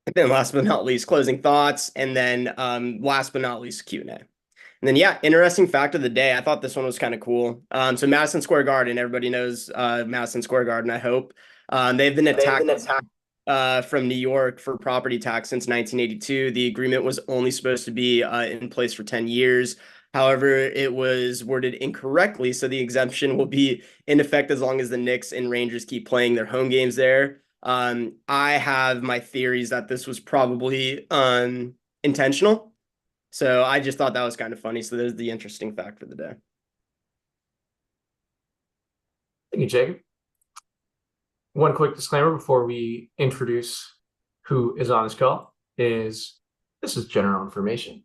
And then last but not least, closing thoughts, and then last but not least, Q&A. And then yeah, interesting fact of the day. I thought this one was kind of cool. So Madison Square Garden, everybody knows Madison Square Garden, I hope. They've been attacked from New York for property tax since 1982. The agreement was only supposed to be in place for 10 years. However, it was worded incorrectly, so the exemption will be in effect as long as the Knicks and Rangers keep playing their home games there. I have my theories that this was probably intentional. So I just thought that was kind of funny. So there's the interesting fact for the day. Thank you, Jacob. One quick disclaimer before we introduce who is on this call is this is general information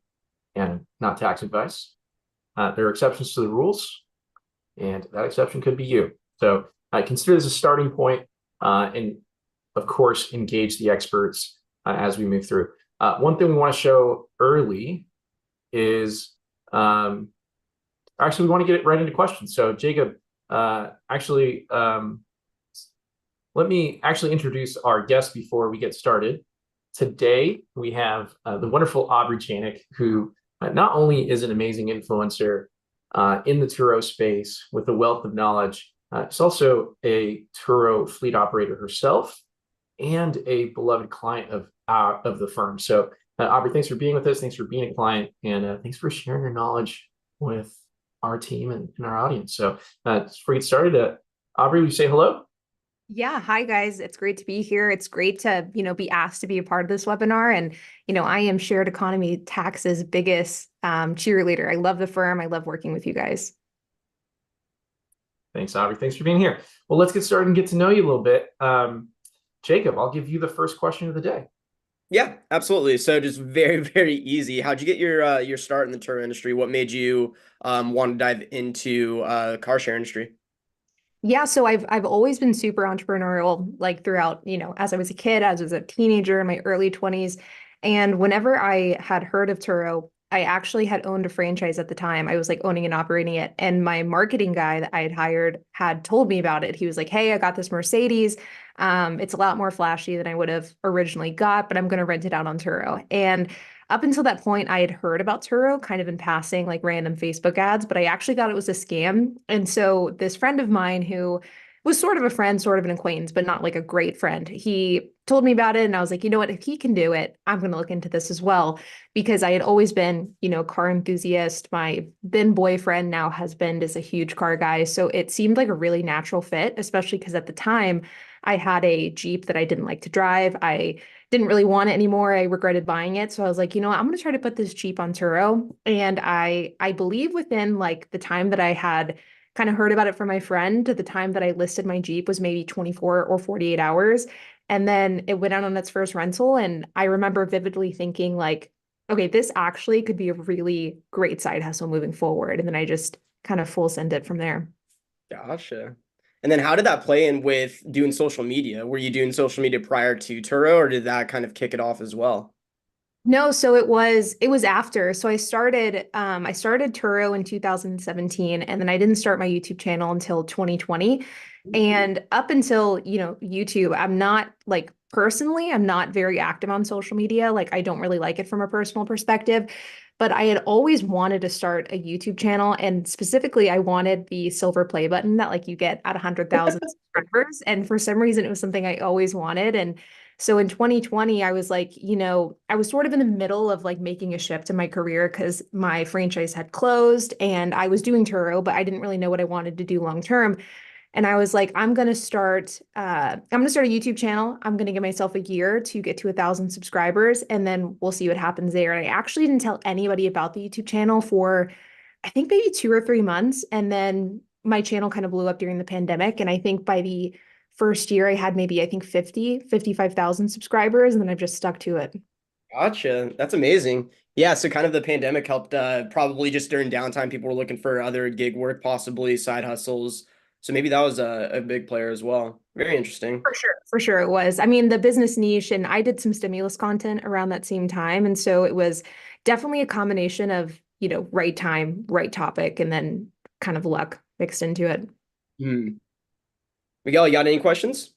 and not tax advice. There are exceptions to the rules, and that exception could be you. So I consider this a starting point, and of course, engage the experts as we move through. One thing we want to show early is actually we want to get right into questions. So Jacob, let me actually introduce our guest before we get started. Today, we have the wonderful Aubrey Janik, who not only is an amazing influencer in the Turo space with a wealth of knowledge, she's also a Turo fleet operator herself and a beloved client of the firm. So, Aubrey, thanks for being with us. Thanks for being a client, and thanks for sharing your knowledge with our team and our audience. So, before we get started, Aubrey, will you say hello? Yeah. Hi, guys. It's great to be here. It's great to, be asked to be a part of this webinar. And, I am Shared Economy Tax's biggest cheerleader. I love the firm. I love working with you guys. Thanks, Aubrey. Thanks for being here. Well, let's get started and get to know you a little bit. Jacob, I'll give you the first question of the day. Yeah, absolutely. So just very, very easy. How'd you get your start in the tour industry? What made you want to dive into car share industry? Yeah, so I've always been super entrepreneurial, like throughout, as I was a kid, as I was a teenager in my early 20s. And whenever I had heard of Turo, I actually had owned a franchise at the time. I was like owning and operating it. And my marketing guy that I had hired had told me about it. He was like, "Hey, I got this Mercedes. It's a lot more flashy than I would have originally got, but I'm going to rent it out on Turo." And up until that point, I had heard about Turo kind of in passing, like random Facebook ads, but I actually thought it was a scam. And so this friend of mine who was sort of a friend, sort of an acquaintance, but not like a great friend, he told me about it. And I was like, you know what, if he can do it, I'm going to look into this as well. Because I had always been, car enthusiast. My then boyfriend, now husband, is a huge car guy. So it seemed like a really natural fit, especially because at the time I had a Jeep that I didn't like to drive. I didn't really want it anymore. I regretted buying it. So I was like, I'm going to try to put this Jeep on Turo. And I believe within like the time that I had kind of heard about it from my friend to the time that I listed my Jeep was maybe 24 or 48 hours. And then it went out on its first rental. And I remember vividly thinking like, okay, this actually could be a really great side hustle moving forward. And then I just kind of full send it from there. Gotcha. And then how did that play in with doing social media? Were you doing social media prior to Turo, or did that kind of kick it off as well? No, so it was after. So I started Turo in 2017, and then I didn't start my YouTube channel until 2020. And up until, YouTube, I'm not like personally, I'm not very active on social media. Like I don't really like it from a personal perspective, but I had always wanted to start a YouTube channel, and specifically I wanted the silver play button that like you get at 100,000 subscribers. And for some reason it was something I always wanted. And so in 2020, I was like, I was sort of in the middle of like making a shift in my career because my franchise had closed and I was doing Turo, but I didn't really know what I wanted to do long term. And I was like, I'm gonna start a YouTube channel. I'm gonna give myself a year to get to 1,000 subscribers, and then we'll see what happens there. And I actually didn't tell anybody about the YouTube channel for I think maybe 2 or 3 months. And then my channel kind of blew up during the pandemic. And I think by the first year I had maybe, I think 55,000 subscribers, and then I've just stuck to it. Gotcha. That's amazing. Yeah, so kind of the pandemic helped probably just during downtime, people were looking for other gig work, possibly side hustles. So maybe that was a big player as well. Very interesting. For sure. For sure it was. I mean, the business niche, and I did some stimulus content around that same time. And so it was definitely a combination of, right time, right topic, and then kind of luck mixed into it. Hmm. Miguel, you got any questions?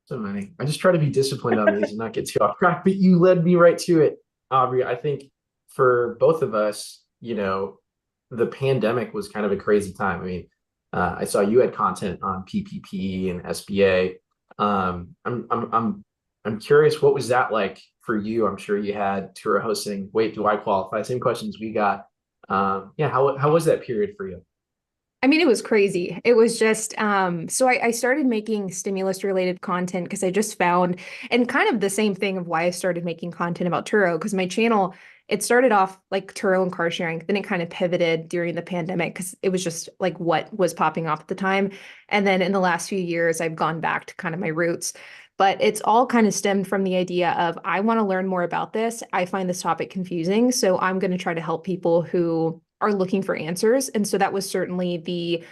So many. I just try to be disciplined on these and not get too off track, but you led me right to it, Aubrey. I think for both of us, the pandemic was kind of a crazy time. I mean, I saw you had content on PPP and SBA. I'm curious, what was that like for you? I'm sure you had Turo hosting. Wait, do I qualify? Same questions we got. Yeah, how was that period for you? I mean, it was crazy. It was just, so I started making stimulus related content because I just found, and kind of the same thing of why I started making content about Turo, because my channel, it started off like Turo and car sharing, then it kind of pivoted during the pandemic because it was just like what was popping off at the time. And then in the last few years, I've gone back to kind of my roots. But it's all kind of stemmed from the idea of I want to learn more about this. I find this topic confusing. So I'm going to try to help people who are looking for answers. And so that was certainly the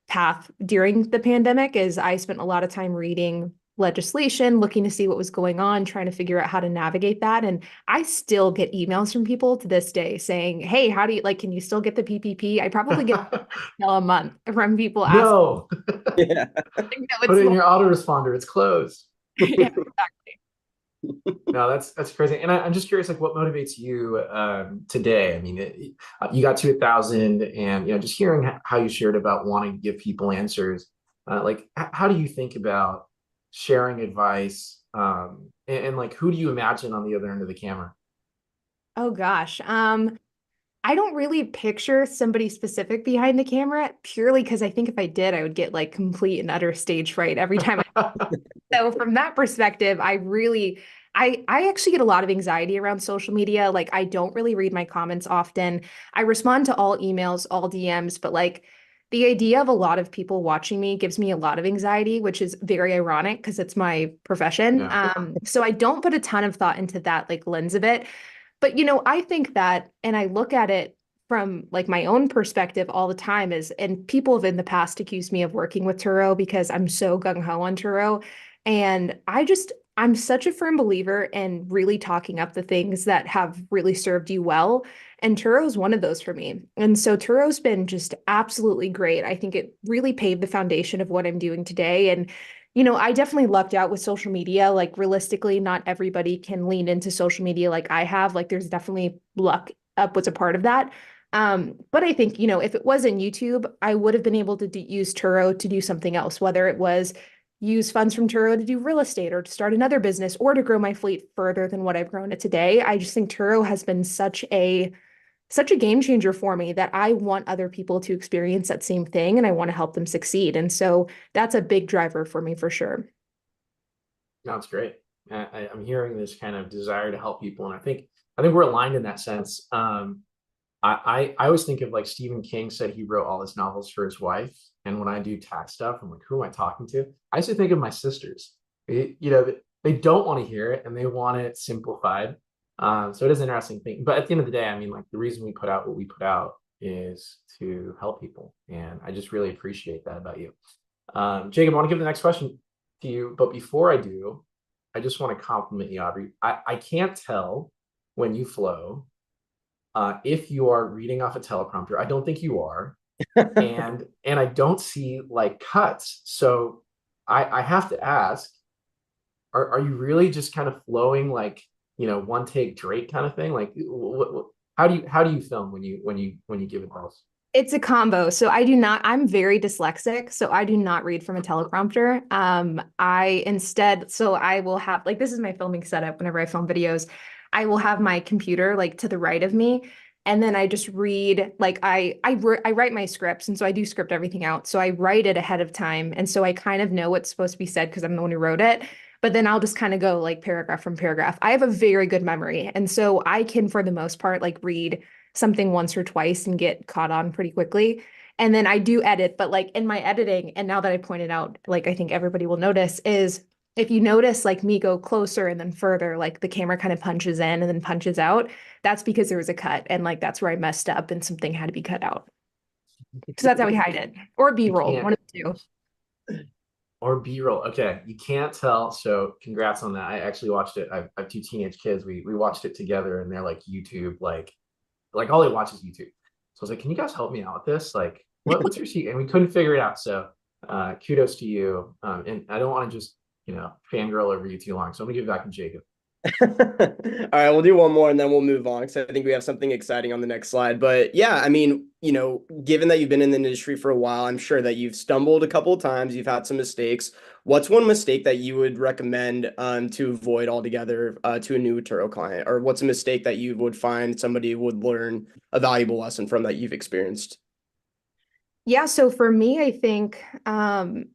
path during the pandemic is I spent a lot of time reading legislation, looking to see what was going on, trying to figure out how to navigate that. And I still get emails from people to this day saying, "Hey, how do you like, can you still get the PPP?" I probably get a month from people asking. No, Yeah. No, put it's it in not. your autoresponder. It's closed. Yeah, exactly. No, that's crazy. And I'm just curious, like, what motivates you today? I mean, you got to 1,000, and just hearing how you shared about wanting to give people answers. Like, how do you think about sharing advice? And like, who do you imagine on the other end of the camera? Oh gosh. I don't really picture somebody specific behind the camera purely because I think if I did, I would get like complete and utter stage fright every time. So from that perspective, I actually get a lot of anxiety around social media. Like I don't really read my comments often. I respond to all emails, all DMs, but like the idea of a lot of people watching me gives me a lot of anxiety, which is very ironic because it's my profession. Yeah. So I don't put a ton of thought into that like lens of it. But I think that, and I look at it from like my own perspective all the time is, and people have in the past accused me of working with Turo because I'm so gung-ho on Turo. And I'm such a firm believer in really talking up the things that have really served you well. And Turo is one of those for me. And so Turo's been just absolutely great. I think it really paved the foundation of what I'm doing today. And I definitely lucked out with social media. Like realistically, not everybody can lean into social media like I have. Like there's definitely luck up was a part of that. But I think, if it wasn't YouTube, I would have been able to use Turo to do something else, whether it was use funds from Turo to do real estate or to start another business or to grow my fleet further than what I've grown it today. I just think Turo has been such a game changer for me that I want other people to experience that same thing and I want to help them succeed. And so that's a big driver for me for sure. No, it's great. I'm hearing this kind of desire to help people, and I think we're aligned in that sense. I always think of like Stephen King said he wrote all his novels for his wife, and when I do tax stuff, I'm like, who am I talking to? I used to think of my sisters. They don't want to hear it, and they want it simplified. So it is an interesting thing. But at the end of the day, I mean, like the reason we put out what we put out is to help people, and I just really appreciate that about you. Jacob, I want to give the next question to you, but before I do, I just want to compliment you, Aubrey. I can't tell when you flow if you are reading off a teleprompter. I don't think you are, and I don't see like cuts. So I have to ask, are you really just kind of flowing like one take Drake kind of thing? Like how do you film when you give advice? It's a combo. So I'm very dyslexic, so I do not read from a teleprompter. So I will have like this is my filming setup whenever I film videos. I will have my computer like to the right of me, and then I just read like I write my scripts, and so I do script everything out. So I write it ahead of time, and so I kind of know what's supposed to be said because I'm the one who wrote it. But then I'll just kind of go like paragraph from paragraph. I have a very good memory, and so I can, for the most part, like read something once or twice and get caught on pretty quickly. And then I do edit, but like in my editing, and now that I pointed out, like I think everybody will notice, is if you notice like me go closer and then further, like the camera kind of punches in and then punches out, that's because there was a cut. And like that's where I messed up and something had to be cut out. So that's how we hide it. Or You B-roll, can't one of the two. or B-roll. Okay, you can't tell. So congrats on that. I actually watched it. I have two teenage kids. We watched it together, and they're like YouTube, like all they watch is YouTube. So I was like, can you guys help me out with this? Like, what's your sheet? And we couldn't figure it out. So kudos to you. And I don't want to just fangirl over you too long. So I'm gonna give it back to Jacob. All right, we'll do one more and then we'll move on because I think we have something exciting on the next slide. But yeah, I mean, given that you've been in the industry for a while, I'm sure that you've stumbled a couple of times, you've had some mistakes. What's one mistake that you would recommend to avoid altogether to a new Turo client? Or what's a mistake that you would find somebody would learn a valuable lesson from that you've experienced? Yeah, so for me, I think, and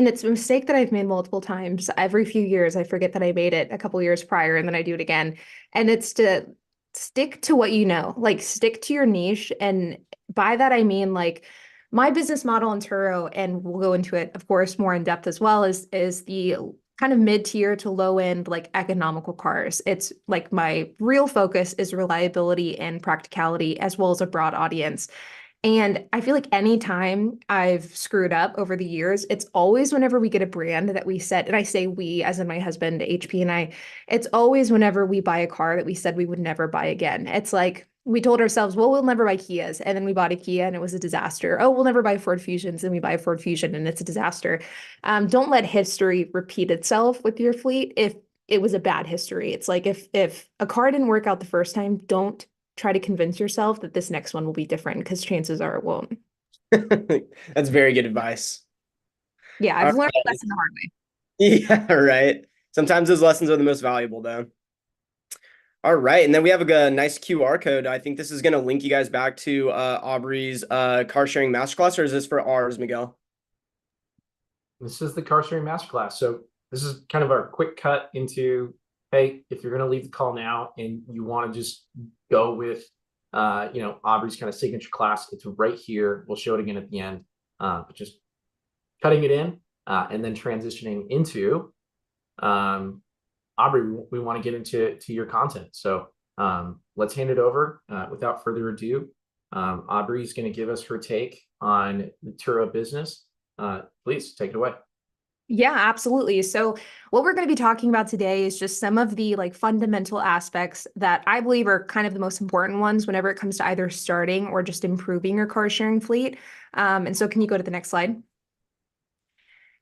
it's a mistake that I've made multiple times. Every few years, I forget that I made it a couple years prior, and then I do it again. And it's to stick to what you know, like stick to your niche. And by that, I mean like my business model in Turo, and we'll go into it, of course, more in depth as well, is the kind of mid-tier to low-end, like economical cars. It's like my real focus is reliability and practicality, as well as a broad audience. And I feel like anytime I've screwed up over the years, it's always whenever we get a brand that we set, and I say we, as in my husband, HP, and I, it's always whenever we buy a car that we said we would never buy again. It's like we told ourselves, well, we'll never buy Kias. And then we bought a Kia and it was a disaster. Oh, we'll never buy Ford Fusions. And we buy a Ford Fusion and it's a disaster. Don't let history repeat itself with your fleet if it was a bad history. It's like if a car didn't work out the first time, don't try to convince yourself that this next one will be different because chances are it won't. That's very good advice. Yeah, All I've learned a right. lesson the hard way. Yeah, right. Sometimes those lessons are the most valuable, though. All right, and then we have a nice QR code. I think this is going to link you guys back to Aubrey's car sharing masterclass, or is this for ours, Miguel? This is the car sharing masterclass. So this is kind of our quick cut into, hey, if you're going to leave the call now and you want to just go with, Aubrey's kind of signature class, it's right here. We'll show it again at the end, but just cutting it in and then transitioning into, Aubrey, we want to get into your content. So let's hand it over without further ado. Aubrey's going to give us her take on the Turo business. Please take it away. Yeah, absolutely. So what we're going to be talking about today is just some of the like fundamental aspects that I believe are kind of the most important ones whenever it comes to either starting or just improving your car sharing fleet. And so can you go to the next slide?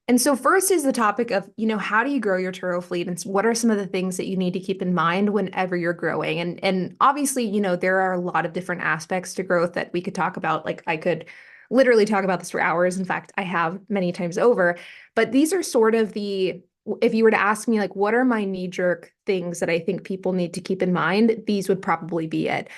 And so first is the topic of, how do you grow your Turo fleet and what are some of the things that you need to keep in mind whenever you're growing? And obviously, there are a lot of different aspects to growth that we could talk about. Like I could literally talk about this for hours. In fact, I have many times over, but these are sort of if you were to ask me, like, what are my knee-jerk things that I think people need to keep in mind, these would probably be it.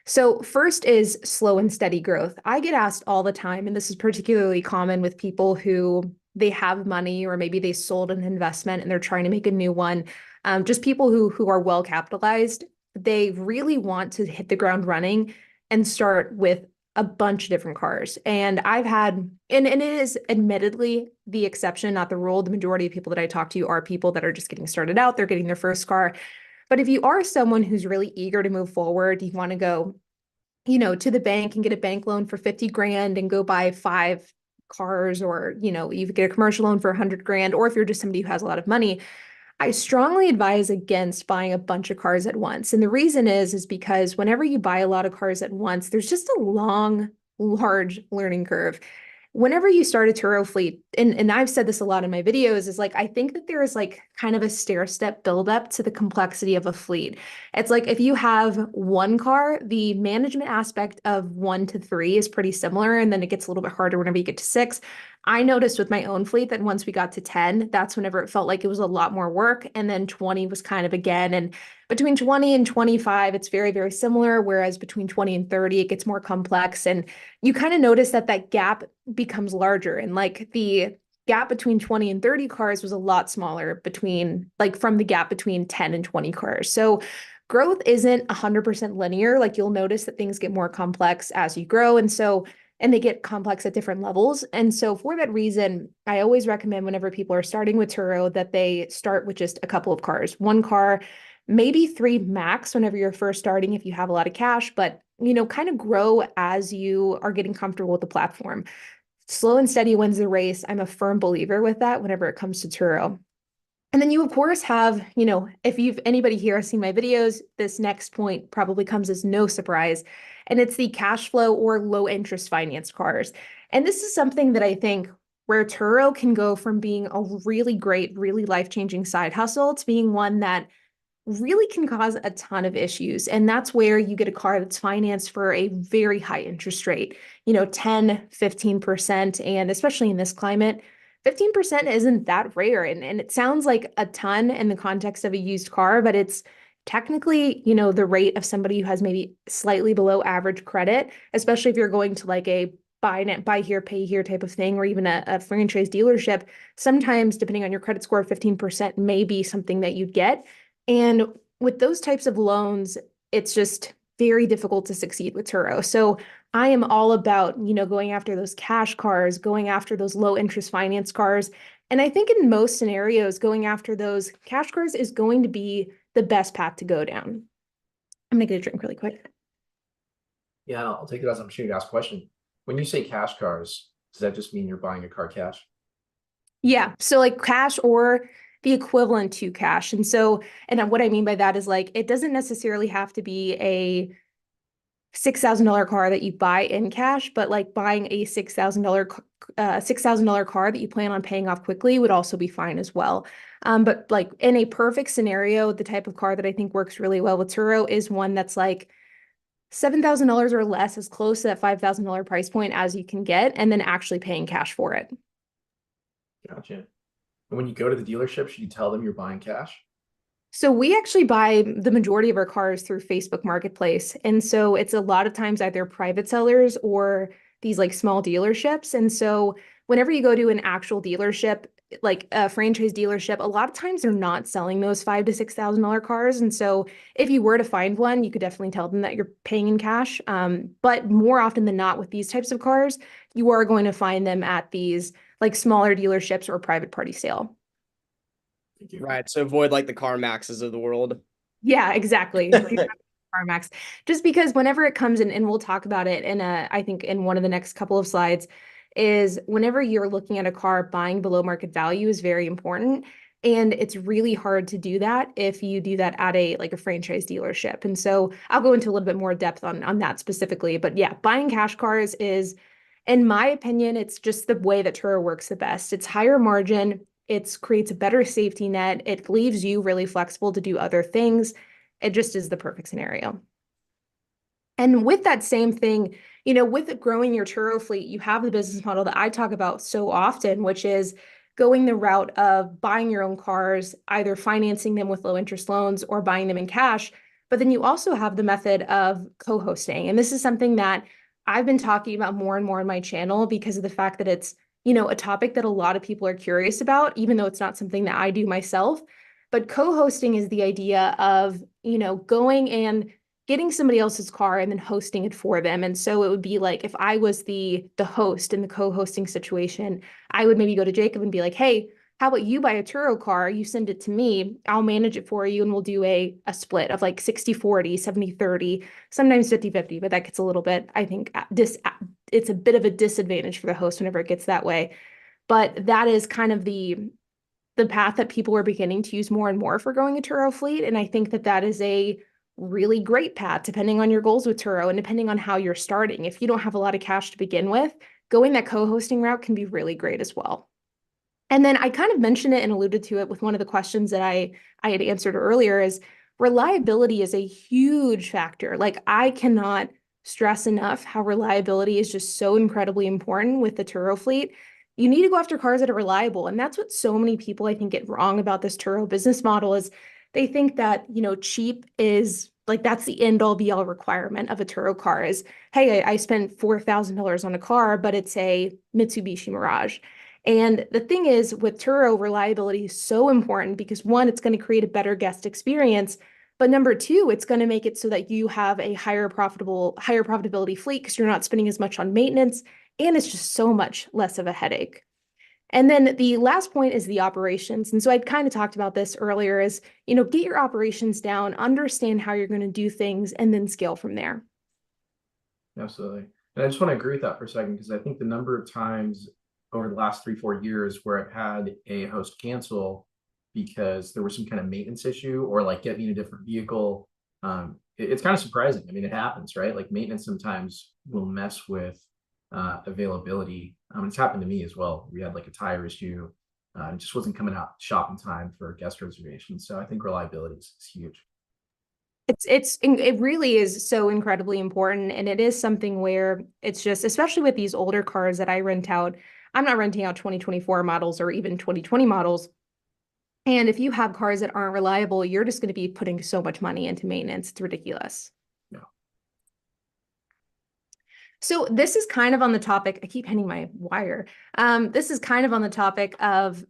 So first is slow and steady growth. I get asked all the time, and this is particularly common with people who they have money or maybe they sold an investment and they're trying to make a new one. Just people who are well capitalized, they really want to hit the ground running and start with a bunch of different cars. And I've had, and it is admittedly the exception, not the rule. The majority of people that I talk to are people that are just getting started out, they're getting their first car. But if you are someone who's really eager to move forward, you want to go, to the bank and get a bank loan for 50 grand and go buy 5 cars, or, you get a commercial loan for 100 grand, or if you're just somebody who has a lot of money, I strongly advise against buying a bunch of cars at once. And the reason is because whenever you buy a lot of cars at once, there's just a long, large learning curve. Whenever you start a Turo fleet, and I've said this a lot in my videos, is like, I think that there is like kind of a stair-step buildup to the complexity of a fleet. It's like if you have one car, the management aspect of 1 to 3 is pretty similar, and then it gets a little bit harder whenever you get to 6. I noticed with my own fleet that once we got to 10, that's whenever it felt like it was a lot more work. And then 20 was kind of again. And between 20 and 25, it's very, very similar. Whereas between 20 and 30, it gets more complex. And you kind of notice that gap becomes larger. And like the gap between 20 and 30 cars was a lot smaller from the gap between 10 and 20 cars. So growth isn't 100% linear. Like you'll notice that things get more complex as you grow. And they get complex at different levels. And so for that reason, I always recommend whenever people are starting with Turo that they start with just a couple of cars, 1 car, maybe 3 max whenever you're first starting if you have a lot of cash, but kind of grow as you are getting comfortable with the platform. Slow and steady wins the race. I'm a firm believer with that whenever it comes to Turo. And then you, of course, have, if anybody here has seen my videos, this next point probably comes as no surprise, and it's the cash flow or low interest finance cars. And this is something that I think where Turo can go from being a really great, really life-changing side hustle to being one that really can cause a ton of issues. And that's where you get a car that's financed for a very high interest rate, 10, 15%. And especially in this climate, 15% isn't that rare. And it sounds like a ton in the context of a used car, but it's technically, the rate of somebody who has maybe slightly below average credit, especially if you're going to like a buy here, pay here type of thing, or even a franchise dealership. Sometimes, depending on your credit score, 15% may be something that you'd get. And with those types of loans, it's just very difficult to succeed with Turo. So I am all about, going after those cash cars, going after those low interest finance cars. And I think in most scenarios, going after those cash cars is going to be the best path to go down. I'm gonna get a drink really quick. Yeah, I'll take it as I'm sure you ask a question. When you say cash cars, does that just mean you're buying a car cash? Yeah. So like cash or the equivalent to cash. And what I mean by that is like, it doesn't necessarily have to be a $6,000 car that you buy in cash, but like buying a $6,000 car that you plan on paying off quickly would also be fine as well. But like in a perfect scenario, the type of car that I think works really well with Turo is one that's like $7,000 or less, as close to that $5,000 price point as you can get, and then actually paying cash for it. Gotcha. And when you go to the dealership, should you tell them you're buying cash? So we actually buy the majority of our cars through Facebook Marketplace. And so it's a lot of times either private sellers or these like small dealerships. And so whenever you go to an actual dealership, like a franchise dealership, a lot of times they're not selling those $5,000 to $6,000 cars. And so if you were to find one, you could definitely tell them that you're paying in cash. But more often than not with these types of cars, you are going to find them at these like smaller dealerships or private party sale. Right. So avoid like the CarMaxes of the world. Yeah, exactly. CarMax. Just because whenever it comes in, and we'll talk about it in I think in one of the next couple of slides, is whenever you're looking at a car, buying below market value is very important. And it's really hard to do that if you do that at a franchise dealership. And so I'll go into a little bit more depth on that specifically. But yeah, buying cash cars is, in my opinion, it's just the way that Turo works the best. It's higher margin. It creates a better safety net. It leaves you really flexible to do other things. It just is the perfect scenario. And with that same thing, with growing your Turo fleet, you have the business model that I talk about so often, which is going the route of buying your own cars, either financing them with low interest loans or buying them in cash. But then you also have the method of co-hosting. And this is something that I've been talking about more and more on my channel because of the fact that it's, a topic that a lot of people are curious about, even though it's not something that I do myself. But co-hosting is the idea of, going and getting somebody else's car and then hosting it for them. And so it would be like if I was the host in the co-hosting situation, I would maybe go to Jacob and be like, hey, how about you buy a Turo car? You send it to me. I'll manage it for you. And we'll do a split of like 60-40, 70-30, sometimes 50-50, but that gets a little bit, I think, it's a bit of a disadvantage for the host whenever it gets that way. But that is kind of the path that people are beginning to use more and more for growing a Turo fleet. And I think that that is a really great path, depending on your goals with Turo and depending on how you're starting. If you don't have a lot of cash to begin with, going that co-hosting route can be really great as well. And then I kind of mentioned it and alluded to it with one of the questions that I had answered earlier is reliability is a huge factor. Like I cannot stress enough how reliability is just so incredibly important with the Turo fleet. You need to go after cars that are reliable. And that's what so many people I think get wrong about this Turo business model is they think that, cheap is like that's the end all be all requirement of a Turo car is, hey, I spent $4,000 on a car, but it's a Mitsubishi Mirage. And the thing is with Turo, reliability is so important because one, it's going to create a better guest experience. But number two, it's going to make it so that you have a higher profitability fleet because you're not spending as much on maintenance and it's just so much less of a headache. And then the last point is the operations. And so I'd kind of talked about this earlier is, get your operations down, understand how you're going to do things, and then scale from there. Absolutely. And I just want to agree with that for a second, because I think the number of times over the last 3-4 years where I've had a host cancel because there was some kind of maintenance issue or like get me in a different vehicle, it's kind of surprising. I mean, it happens, right? Like maintenance sometimes will mess with availability. It's happened to me as well. We had like a tire issue. It just wasn't coming out shop in time for guest reservations. So I think reliability is huge. It really is so incredibly important, and it is something where it's just, especially with these older cars that I rent out, I'm not renting out 2024 models or even 2020 models. And if you have cars that aren't reliable, you're just going to be putting so much money into maintenance. It's ridiculous. Yeah. So this is kind of on the topic. I keep hitting my wire. This is kind of on the topic of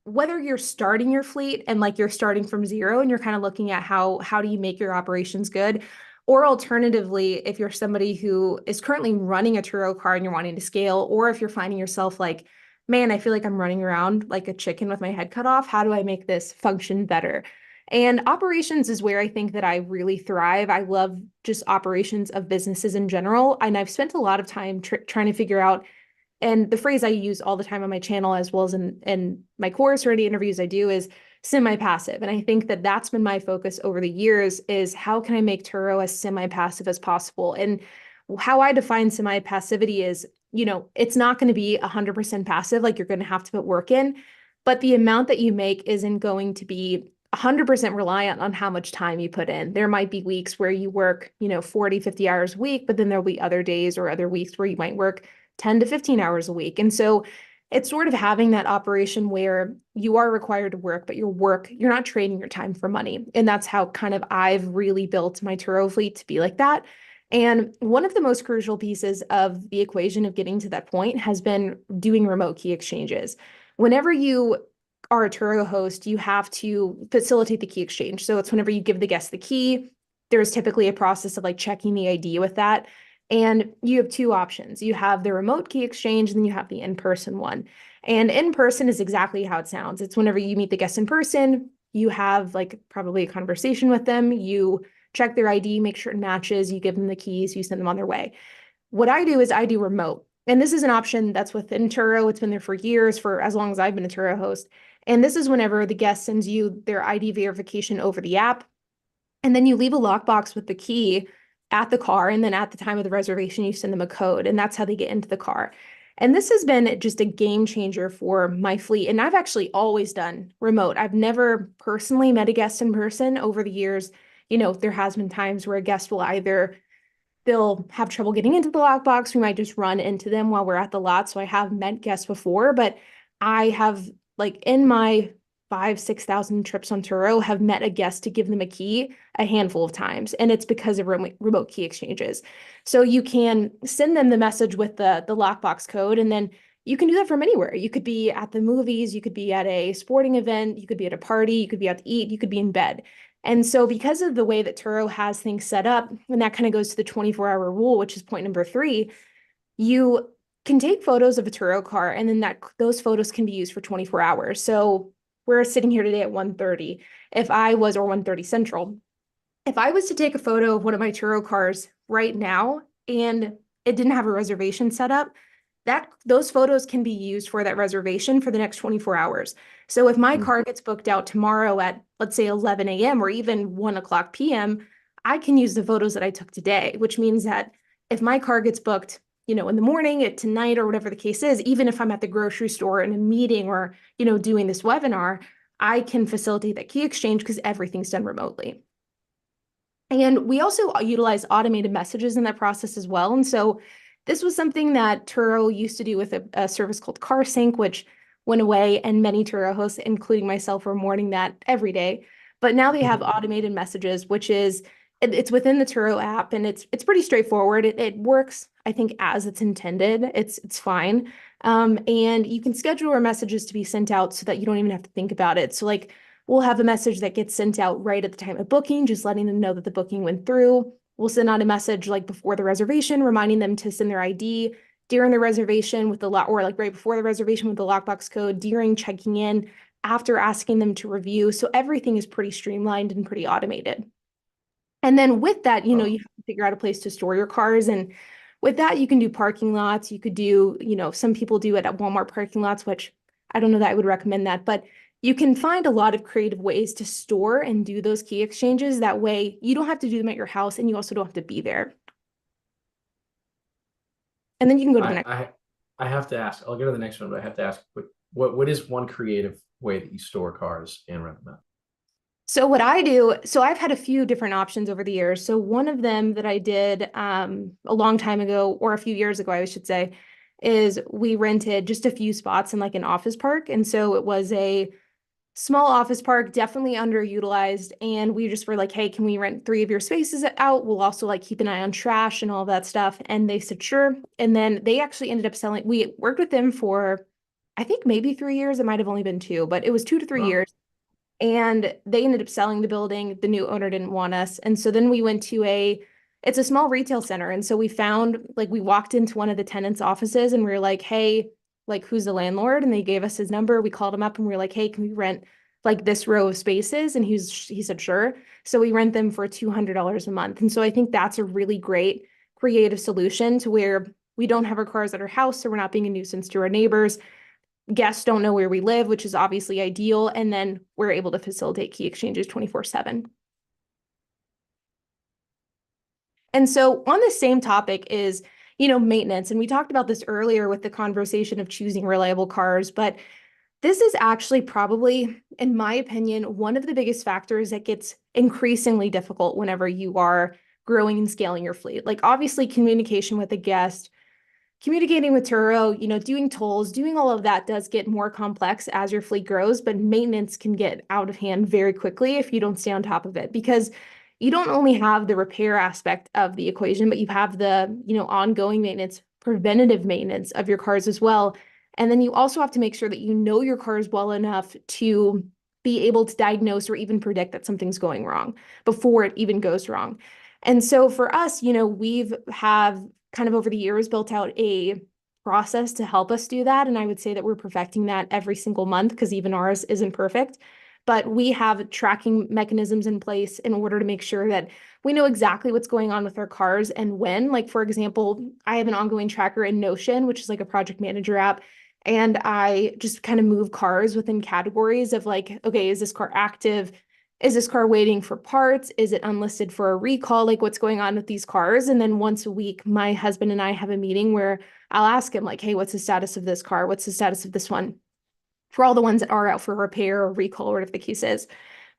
whether you're starting your fleet and like you're starting from zero and you're kind of looking at how do you make your operations good, or alternatively, if you're somebody who is currently running a Turo car and you're wanting to scale, or if you're finding yourself like, man, I feel like I'm running around like a chicken with my head cut off. How do I make this function better? And operations is where I think that I really thrive. I love just operations of businesses in general. And I've spent a lot of time trying to figure out, and the phrase I use all the time on my channel, as well as in my course or any interviews I do, is semi-passive. And I think that that's been my focus over the years, is how can I make Turo as semi-passive as possible? And how I define semi-passivity is, it's not going to be 100% passive, like you're going to have to put work in, but the amount that you make isn't going to be 100% reliant on how much time you put in. There might be weeks where you work, 40, 50 hours a week, but then there'll be other days or other weeks where you might work 10 to 15 hours a week. And so it's sort of having that operation where you are required to work, but you're not trading your time for money. And that's how kind of I've really built my Turo fleet to be like that. And one of the most crucial pieces of the equation of getting to that point has been doing remote key exchanges. Whenever you are a Turo host, you have to facilitate the key exchange. So it's whenever you give the guest the key, there's typically a process of like checking the ID with that. And you have two options. You have the remote key exchange, and then you have the in-person one. And in-person is exactly how it sounds. It's whenever you meet the guest in person, you have like probably a conversation with them, you check their ID, make sure it matches, you give them the keys, you send them on their way. What I do is I do remote. And this is an option that's within Turo. It's been there for years, for as long as I've been a Turo host. And this is whenever the guest sends you their ID verification over the app, and then you leave a lockbox with the key at the car. And then at the time of the reservation, you send them a code, and that's how they get into the car. And this has been just a game changer for my fleet. And I've actually always done remote. I've never personally met a guest in person over the years. There has been times where a guest will they'll have trouble getting into the lockbox. We might just run into them while we're at the lot. So I have met guests before, but I have, like, in my 6,000 trips on Turo, have met a guest to give them a key a handful of times. And it's because of remote key exchanges. So you can send them the message with the lockbox code, and then you can do that from anywhere. You could be at the movies, you could be at a sporting event, you could be at a party, you could be out to eat, you could be in bed. And so because of the way that Turo has things set up, and that kind of goes to the 24-hour rule, which is point number 3, you can take photos of a Turo car, and then those photos can be used for 24 hours. So we're sitting here today at 1:30. Or 1:30 Central, if I was to take a photo of one of my Turo cars right now and it didn't have a reservation set up, those photos can be used for that reservation for the next 24 hours. So if my car gets booked out tomorrow at, let's say, 11 a.m. or even 1:00 p.m., I can use the photos that I took today, which means that if my car gets booked, in the morning, at tonight, or whatever the case is, even if I'm at the grocery store in a meeting or, doing this webinar, I can facilitate that key exchange because everything's done remotely. And we also utilize automated messages in that process as well. And so this was something that Turo used to do with a service called Car Sync, which went away, and many Turo hosts, including myself, are mourning that every day. But now they have automated messages, which is, it's within the Turo app, and it's pretty straightforward. It works, I think, as it's intended. It's fine. And you can schedule our messages to be sent out so that you don't even have to think about it. So like, we'll have a message that gets sent out right at the time of booking, just letting them know that the booking went through. We'll send out a message like before the reservation, reminding them to send their ID during the reservation with or like right before the reservation with the lockbox code, during checking in, after asking them to review. So everything is pretty streamlined and pretty automated. And then with that, you have to figure out a place to store your cars. And with that, you can do parking lots. You could do, some people do it at Walmart parking lots, which I don't know that I would recommend that, but you can find a lot of creative ways to store and do those key exchanges. That way you don't have to do them at your house, and you also don't have to be there. And then you can go to the next. I have to ask. I'll go to the next one, but I have to ask. What is one creative way that you store cars and rent them out? So what I do, so I've had a few different options over the years. So one of them that I did a long time ago, or a few years ago, I should say, is we rented just a few spots in like an office park. And so it was a small office park, definitely underutilized. And we just were like, hey, can we rent 3 of your spaces out? We'll also like keep an eye on trash and all that stuff. And they said, sure. And then they actually ended up selling, we worked with them for, I think maybe 3 years. It might have only been 2, but it was 2 to 3 years. And they ended up selling the building. The new owner didn't want us. And so then we went to it's a small retail center. And so we found, like, we walked into one of the tenants' offices and we were like, hey, like, who's the landlord? And they gave us his number. We called him up and we were like, hey, can we rent like this row of spaces? And he said, sure. So we rent them for $200 a month. And so I think that's a really great creative solution to where we don't have our cars at our house, so we're not being a nuisance to our neighbors. Guests don't know where we live, which is obviously ideal. And then we're able to facilitate key exchanges 24/7. And so on the same topic is, maintenance. And we talked about this earlier with the conversation of choosing reliable cars, but this is actually probably, in my opinion, one of the biggest factors that gets increasingly difficult whenever you are growing and scaling your fleet. Like, obviously, communication with the guest, communicating with Turo, doing tolls, doing all of that does get more complex as your fleet grows, but maintenance can get out of hand very quickly if you don't stay on top of it, because you don't only have the repair aspect of the equation, but you have the, ongoing maintenance, preventative maintenance of your cars as well. And then you also have to make sure that you know your cars well enough to be able to diagnose or even predict that something's going wrong before it even goes wrong. And so for us, we've have kind of over the years built out a process to help us do that. And I would say that we're perfecting that every single month, because even ours isn't perfect. But we have tracking mechanisms in place in order to make sure that we know exactly what's going on with our cars and when. Like, for example, I have an ongoing tracker in Notion, which is like a project manager app. And I just kind of move cars within categories of like, okay, is this car active? Is this car waiting for parts? Is it unlisted for a recall? Like, what's going on with these cars? And then once a week, my husband and I have a meeting where I'll ask him, like, hey, what's the status of this car? What's the status of this one? For all the ones that are out for repair or recall or whatever the case is.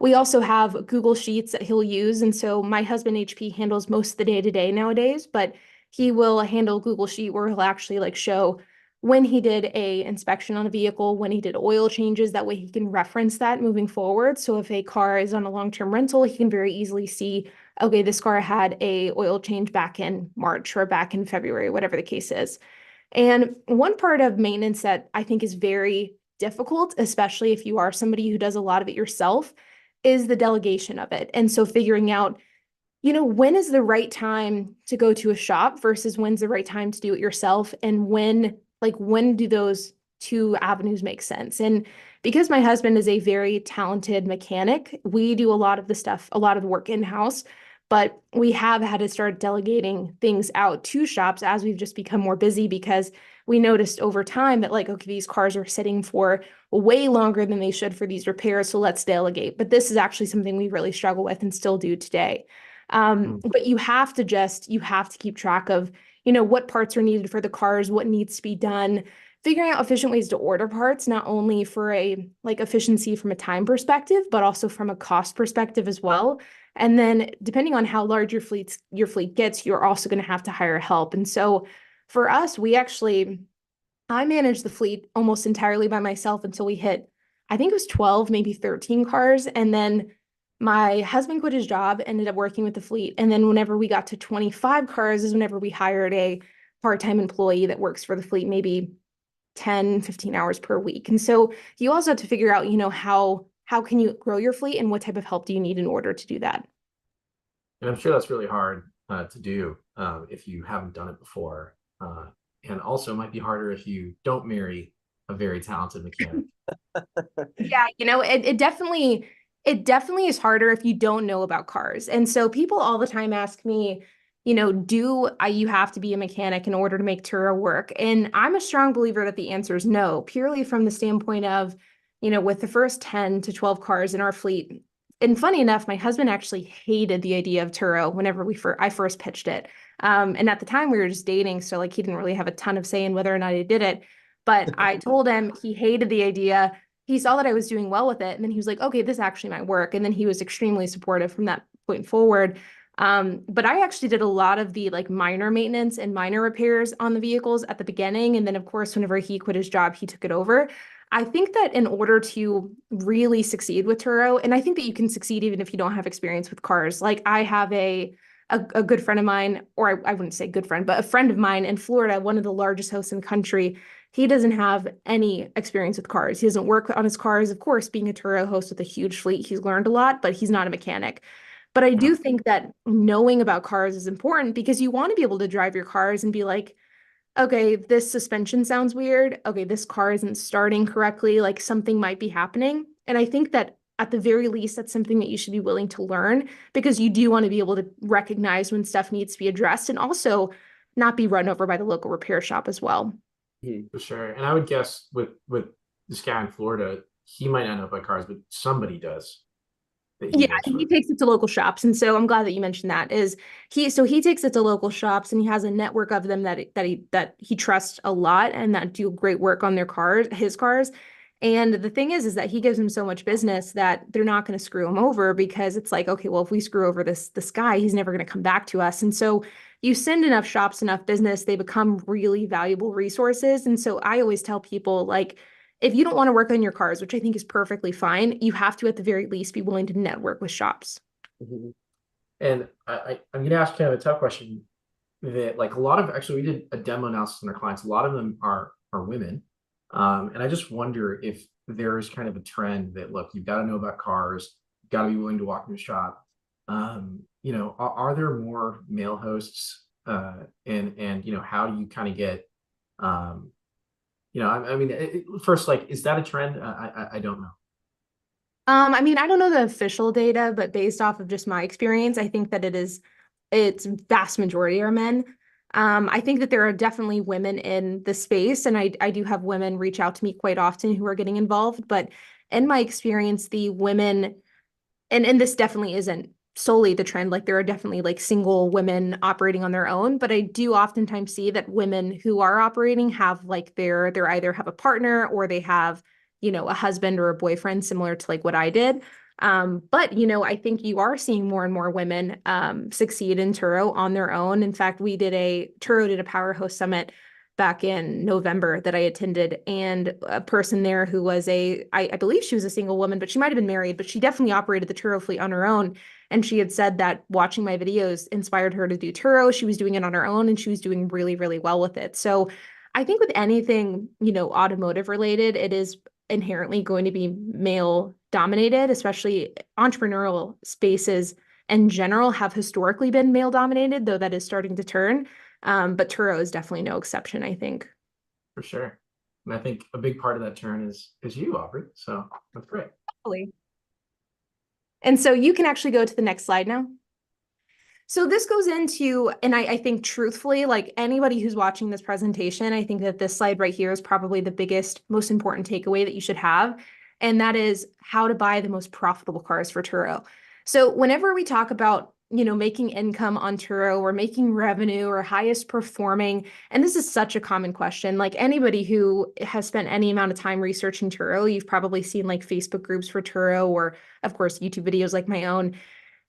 We also have Google Sheets that he'll use. And so my husband, HP, handles most of the day-to-day nowadays, but he will handle Google Sheet where he'll actually like show when he did a inspection on a vehicle, when he did oil changes. That way he can reference that moving forward. So if a car is on a long-term rental, he can very easily see, okay, this car had a oil change back in March or back in February, whatever the case is. And one part of maintenance that I think is very difficult, especially if you are somebody who does a lot of it yourself, is the delegation of it. And so figuring out, when is the right time to go to a shop versus when's the right time to do it yourself, and when do those two avenues make sense? And because my husband is a very talented mechanic, we do a lot of the stuff, a lot of the work in-house, but we have had to start delegating things out to shops as we've just become more busy, because we noticed over time that, like, okay, these cars are sitting for way longer than they should for these repairs, so let's delegate. But this is actually something we really struggle with and still do today. But you have to keep track of, what parts are needed for the cars, what needs to be done, figuring out efficient ways to order parts, not only for a efficiency from a time perspective, but also from a cost perspective as well. And then depending on how large your fleet gets, you're also going to have to hire help. And so for us, I managed the fleet almost entirely by myself until we hit, I think it was 12, maybe 13 cars. And then my husband quit his job, ended up working with the fleet. And then whenever we got to 25 cars is whenever we hired a part-time employee that works for the fleet, maybe 10, 15 hours per week. And so you also have to figure out, how can you grow your fleet and what type of help do you need in order to do that? And I'm sure that's really hard to do if you haven't done it before. And also might be harder if you don't marry a very talented mechanic. Yeah, it definitely is harder if you don't know about cars. And so people all the time ask me, do you have to be a mechanic in order to make Turo work? And I'm a strong believer that the answer is no, purely from the standpoint of, with the first 10 to 12 cars in our fleet, And funny enough, my husband actually hated the idea of Turo whenever I first pitched it. And at the time we were just dating, so like he didn't really have a ton of say in whether or not he did it. But I told him he hated the idea. He saw that I was doing well with it, and then he was like, "Okay, this actually might work." And then he was extremely supportive from that point forward. But I actually did a lot of the like minor maintenance and minor repairs on the vehicles at the beginning, and then of course, whenever he quit his job, he took it over. I think that in order to really succeed with Turo, and I think that you can succeed even if you don't have experience with cars. Like I have a good friend of mine, or I wouldn't say good friend, but a friend of mine in Florida, one of the largest hosts in the country. He doesn't have any experience with cars. He doesn't work on his cars. Of course, being a Turo host with a huge fleet, he's learned a lot, but he's not a mechanic. But I Yeah. do think that knowing about cars is important because you want to be able to drive your cars and be like, okay, this suspension sounds weird. Okay, this car isn't starting correctly. Like something might be happening. And I think that at the very least, that's something that you should be willing to learn because you do want to be able to recognize when stuff needs to be addressed and also not be run over by the local repair shop as well. For sure. And I would guess with this guy in Florida, he might not know about cars, but somebody does that he Yeah, works and he with. takes it to local shops. And so I'm glad that you mentioned that is he takes it to local shops and he has a network of them that he trusts a lot and that do great work on his cars. And the thing is that he gives them so much business that they're not going to screw him over because it's like, okay, well, if we screw over this guy, he's never going to come back to us. And so you send enough shops enough business, they become really valuable resources. And so I always tell people like if you don't want to work on your cars, which I think is perfectly fine, you have to at the very least be willing to network with shops. Mhm. And I'm going to ask kind of a tough question that like a lot of actually we did a demo analysis on our clients. A lot of them are women. And I just wonder if there's kind of a trend that look, you've got to know about cars, you've got to be willing to walk in the shop. Are there more male hosts? And how do you kind of get um, I mean, first, like, is that a trend? I don't know. I mean, I don't know the official data, but based off of just my experience, I think that it's vast majority are men. I think that there are definitely women in the space, and I do have women reach out to me quite often who are getting involved. But in my experience, the women, and this definitely isn't solely the trend, like there are definitely like single women operating on their own, but I do oftentimes see that women who are operating have like they're either have a partner or they have, a husband or a boyfriend similar to like what I did. But I think you are seeing more and more women succeed in Turo on their own. In fact, Turo did a Power Host Summit back in November that I attended, and a person there who was I believe she was a single woman, but she might have been married, but she definitely operated the Turo fleet on her own. And she had said that watching my videos inspired her to do Turo. She was doing it on her own and she was doing really, really well with it. So I think with anything, automotive related, it is inherently going to be male dominated, especially entrepreneurial spaces in general have historically been male dominated, though that is starting to turn. But Turo is definitely no exception, I think. For sure. And I think a big part of that turn is you, Aubrey. So that's great. Totally. And so you can actually go to the next slide now. So this goes into, and I think truthfully, like anybody who's watching this presentation, I think that this slide right here is probably the biggest, most important takeaway that you should have. And that is how to buy the most profitable cars for Turo. So whenever we talk about, making income on Turo or making revenue or highest performing, and this is such a common question, like anybody who has spent any amount of time researching Turo, you've probably seen like Facebook groups for Turo or of course, YouTube videos like my own.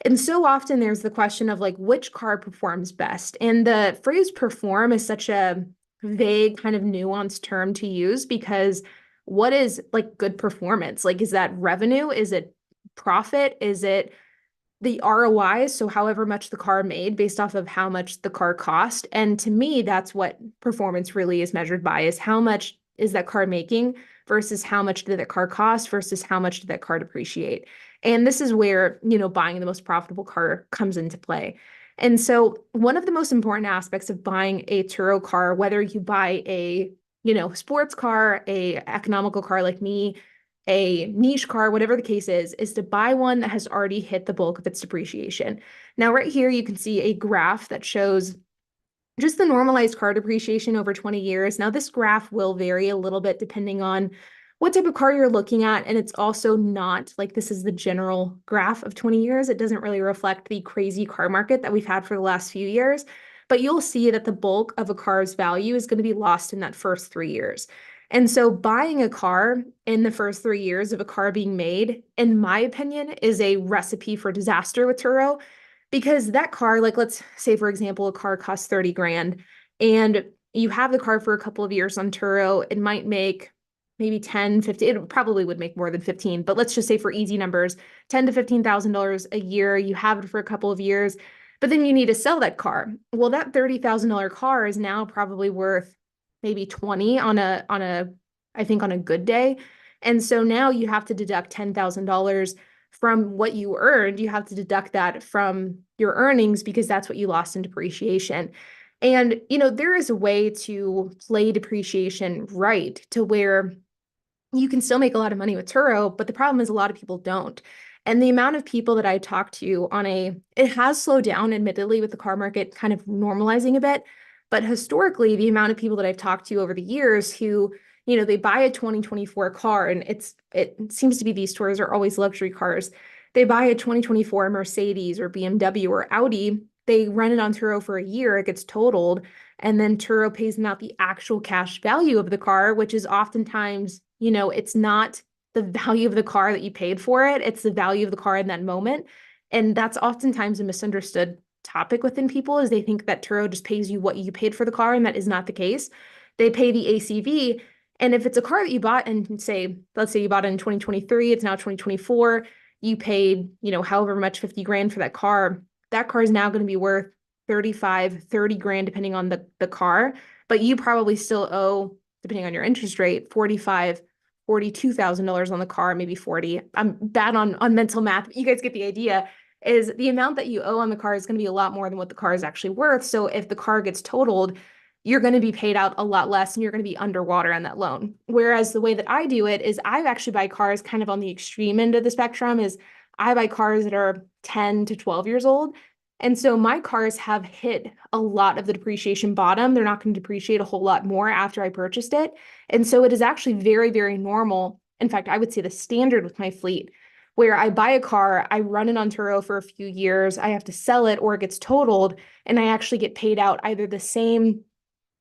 And so often there's the question of like which car performs best. And the phrase perform is such a vague kind of nuanced term to use because what is like good performance? Like, is that revenue? Is it profit? Is it the ROI? So however much the car made based off of how much the car cost. And to me, that's what performance really is measured by is how much is that car making versus how much did that car cost versus how much did that car depreciate. And this is where, buying the most profitable car comes into play. And so one of the most important aspects of buying a Turo car, whether you buy a, sports car, a economical car like me, a niche car, whatever the case is to buy one that has already hit the bulk of its depreciation. Now, right here, you can see a graph that shows just the normalized car depreciation over 20 years. Now, this graph will vary a little bit depending on what type of car you're looking at. And it's also not like this is the general graph of 20 years. It doesn't really reflect the crazy car market that we've had for the last few years. But you'll see that the bulk of a car's value is going to be lost in that first 3 years. And so buying a car in the first 3 years of a car being made, in my opinion, is a recipe for disaster with Turo. Because that car, like let's say, for example, a car costs 30 grand and you have the car for a couple of years on Turo, it might make maybe 10, 15, it probably would make more than 15, but let's just say for easy numbers, 10 to $15,000 a year, you have it for a couple of years, but then you need to sell that car. Well, that $30,000 car is now probably worth maybe 20 I think on a good day. And so now you have to deduct $10,000 from what you earned. You have to deduct that from your earnings because that's what you lost in depreciation. And, there is a way to play depreciation right to where you can still make a lot of money with Turo, but the problem is a lot of people don't. And the amount of people that I talk to it has slowed down, admittedly, with the car market kind of normalizing a bit. But historically, the amount of people that I've talked to over the years who, they buy a 2024 car, and it seems to be these tours are always luxury cars. They buy a 2024 Mercedes or BMW or Audi, they run it on Turo for a year, it gets totaled, and then Turo pays them out the actual cash value of the car, which is oftentimes, it's not the value of the car that you paid for it, it's the value of the car in that moment. And that's oftentimes a misunderstood topic within people is they think that Turo just pays you what you paid for the car, and that is not the case. They pay the ACV. And if it's a car that you bought and let's say you bought it in 2023, it's now 2024, you paid, however much, 50 grand for that car is now going to be worth 35, 30 grand, depending on the car. But you probably still owe, depending on your interest rate, $42,000 on the car, maybe 40. I'm bad on mental math, but you guys get the idea. Is the amount that you owe on the car is going to be a lot more than what the car is actually worth. So if the car gets totaled, you're going to be paid out a lot less and you're going to be underwater on that loan. Whereas the way that I do it is I actually buy cars kind of on the extreme end of the spectrum is I buy cars that are 10 to 12 years old. And so my cars have hit a lot of the depreciation bottom. They're not going to depreciate a whole lot more after I purchased it. And so it is actually very, very normal. In fact, I would say the standard with my fleet, where I buy a car, I run it on Turo for a few years, I have to sell it or it gets totaled, and I actually get paid out either the same,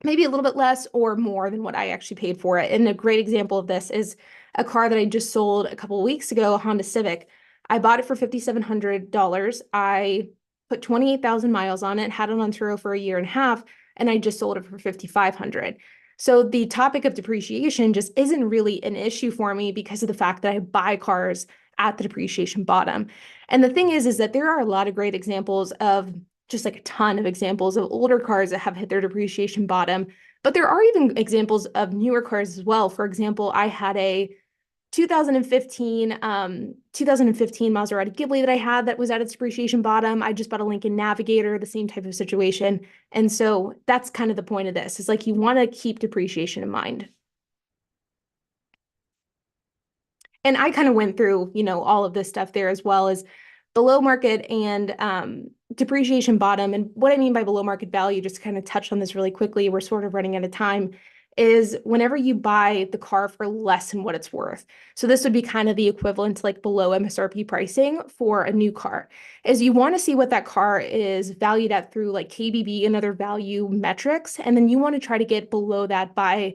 maybe a little bit less or more than what I actually paid for it. And a great example of this is a car that I just sold a couple of weeks ago, a Honda Civic. I bought it for $5,700. I put 28,000 miles on it, had it on Turo for a year and a half, and I just sold it for 5,500. So the topic of depreciation just isn't really an issue for me because of the fact that I buy cars at the depreciation bottom. And the thing is that there are a lot of great examples of just like a ton of examples of older cars that have hit their depreciation bottom, but there are even examples of newer cars as well. For example, I had a 2015 Maserati Ghibli that I had that was at its depreciation bottom. I just bought a Lincoln Navigator, the same type of situation. And so that's kind of the point of this, is like you want to keep depreciation in mind. And I kind of went through, all of this stuff there as well as below market and depreciation bottom. And what I mean by below market value, just to kind of touch on this really quickly, we're sort of running out of time, is whenever you buy the car for less than what it's worth. So this would be kind of the equivalent to like below MSRP pricing for a new car, is you want to see what that car is valued at through like KBB and other value metrics. And then you want to try to get below that by,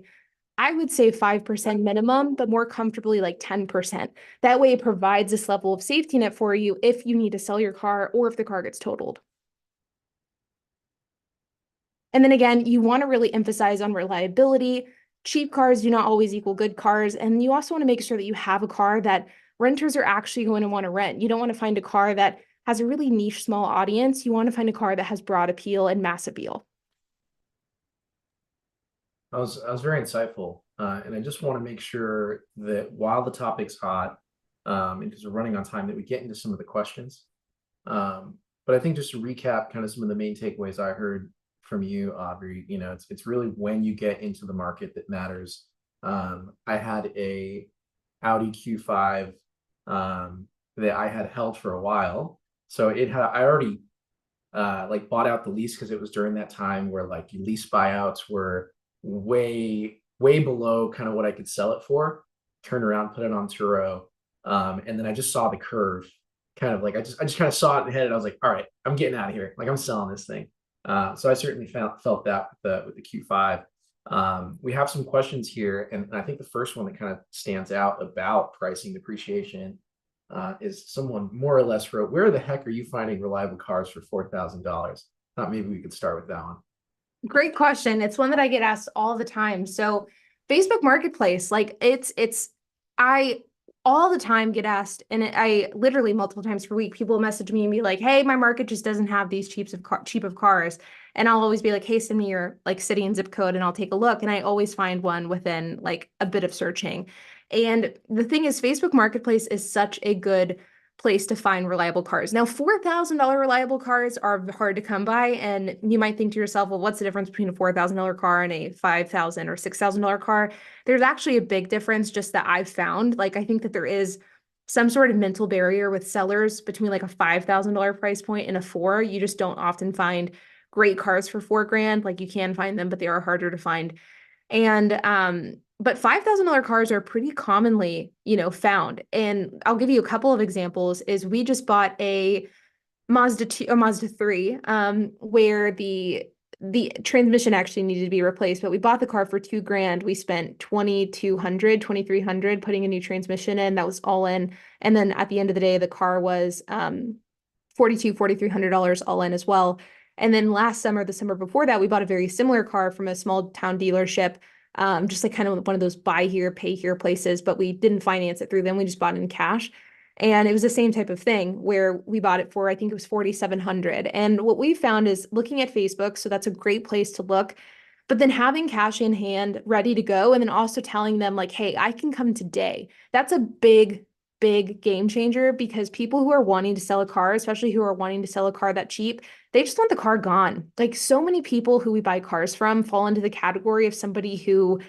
I would say 5% minimum, but more comfortably like 10%. That way it provides this level of safety net for you if you need to sell your car or if the car gets totaled. And then again, you want to really emphasize on reliability. Cheap cars do not always equal good cars. And you also want to make sure that you have a car that renters are actually going to want to rent. You don't want to find a car that has a really niche, small audience. You want to find a car that has broad appeal and mass appeal. That was very insightful. And I just want to make sure that while the topic's hot, and because we're running on time, that we get into some of the questions. But I think just to recap kind of some of the main takeaways I heard from you, Aubrey, it's really when you get into the market that matters. I had a Audi Q5 that I had held for a while. So I already like bought out the lease because it was during that time where like lease buyouts were way below kind of what I could sell it for. turned around, put it on Turo, and then I just saw the curve, kind of like I just kind of saw it in the head, and I was like, all right, I'm getting out of here. Like I'm selling this thing. So I certainly felt that with the Q5. We have some questions here, and I think the first one that kind of stands out about pricing depreciation is someone more or less wrote, "Where the heck are you finding reliable cars for $4,000?" Thought maybe we could start with that one. Great question. It's one that I get asked all the time. So Facebook Marketplace, like I all the time get asked, and I literally multiple times per week, people message me and be like, "Hey, my market just doesn't have these cheap of cars." And I'll always be like, "Hey, send me your like city and zip code and I'll take a look." And I always find one within like a bit of searching. And the thing is, Facebook Marketplace is such a good place to find reliable cars. Now, $4,000 reliable cars are hard to come by, and you might think to yourself, well, what's the difference between a $4,000 car and a $5,000 or $6,000 car? There's actually a big difference just that I've found. Like, I think that there is some sort of mental barrier with sellers between like a $5,000 price point and a four. You just don't often find great cars for 4 grand. Like you can find them, but they are harder to find. And but $5,000 cars are pretty commonly, found. And I'll give you a couple of examples. Is we just bought a Mazda 2 or Mazda 3, where the transmission actually needed to be replaced, but we bought the car for 2 grand. We spent 2,200, 2,300 putting a new transmission in. That was all in. And then at the end of the day, the car was $4,300 all in as well. And then last summer, the summer before that, we bought a very similar car from a small town dealership, just like kind of one of those buy here, pay here places, but we didn't finance it through them. We just bought it in cash. And it was the same type of thing where we bought it for, I think it was 4,700. And what we found is looking at Facebook, so that's a great place to look, but then having cash in hand ready to go, and then also telling them like, hey, I can come today. That's a big, big game changer, because people who are wanting to sell a car, especially who are wanting to sell a car that cheap, they just want the car gone. Like so many people who we buy cars from fall into the category of somebody who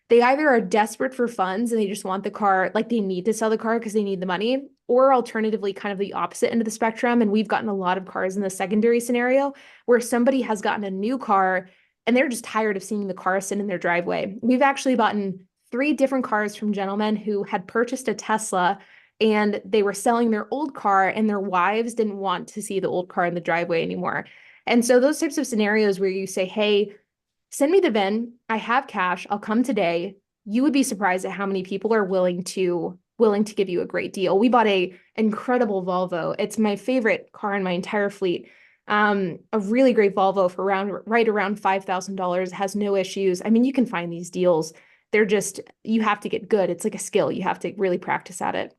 they either are desperate for funds and they just want the car, like they need to sell the car because they need the money, or alternatively, kind of the opposite end of the spectrum. And we've gotten a lot of cars in the secondary scenario where somebody has gotten a new car and they're just tired of seeing the car sit in their driveway. We've actually gotten 3 different cars from gentlemen who had purchased a Tesla and they were selling their old car, and their wives didn't want to see the old car in the driveway anymore. And so those types of scenarios where you say, hey, send me the VIN, I have cash, I'll come today. You would be surprised at how many people are willing to give you a great deal. We bought a incredible Volvo. It's my favorite car in my entire fleet. A really great Volvo for right around $5,000. Has no issues. I mean, you can find these deals. They're just, you have to get good. It's like a skill. You have to really practice at it.